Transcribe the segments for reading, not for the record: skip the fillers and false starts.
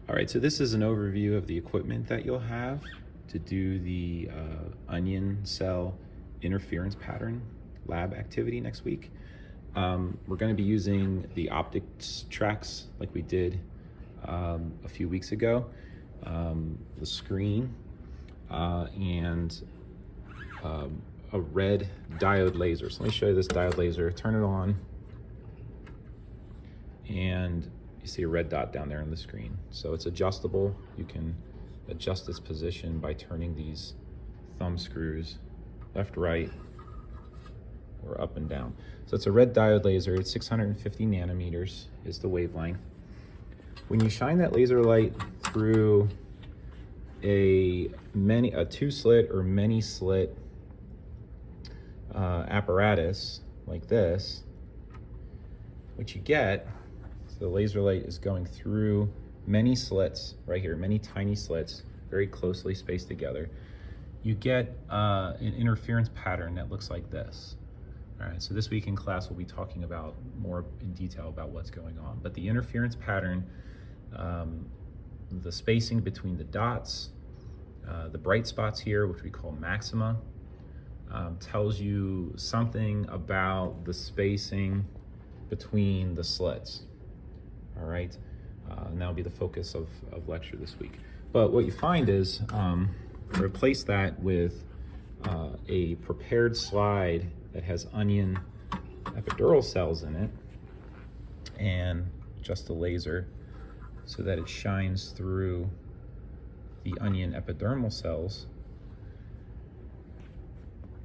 All right, so this is an overview of the equipment that you'll have to do the onion cell interference pattern lab activity next week. We're going to be using the optics tracks like we did a few weeks ago, the screen, and a red diode laser. So let me show you this diode laser. Turn it on, and you see a red dot down there on the screen. So it's adjustable. You can adjust its position by turning these thumb screws left, right, or up and down. So it's a red diode laser. It's 650 nanometers is the wavelength. When you shine that laser light through a two slit or many slit apparatus like this, what you get, so the laser light is going through many slits right here, many tiny slits, very closely spaced together. You get an interference pattern that looks like this. All right, so this week in class we'll be talking about more in detail about what's going on. But the interference pattern, the spacing between the dots, the bright spots here, which we call maxima, tells you something about the spacing between the slits. All right, and that'll be the focus of lecture this week. But what you find is, replace that with a prepared slide that has onion epidural cells in it, and just a laser so that it shines through the onion epidermal cells.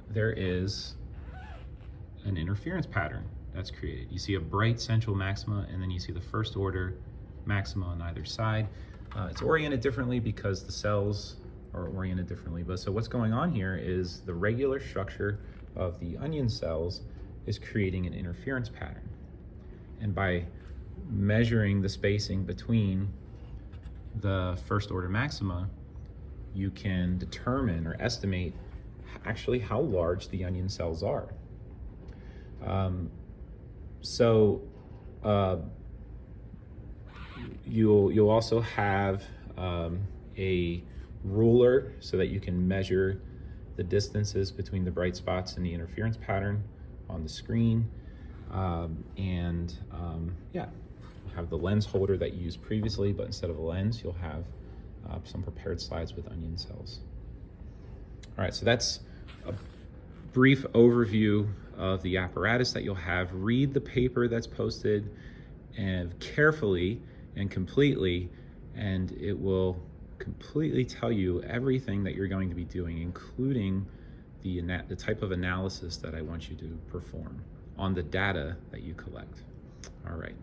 There is an interference pattern that's created. You see a bright central maxima, and then you see the first order maxima on either side. It's oriented differently because the cells are oriented differently. But so what's going on here is the regular structure of the onion cells is creating an interference pattern. And by measuring the spacing between the first order maxima, you can determine or estimate actually how large the onion cells are. You'll also have a ruler so that you can measure the distances between the bright spots and the interference pattern on the screen. Yeah, you have the lens holder that you used previously, but instead of a lens, you'll have some prepared slides with onion cells. All right, so that's a brief overview of the apparatus that you'll have. Read the paper that's posted and carefully and completely, and it will completely tell you everything that you're going to be doing, including the type of analysis that I want you to perform on the data that you collect. All right.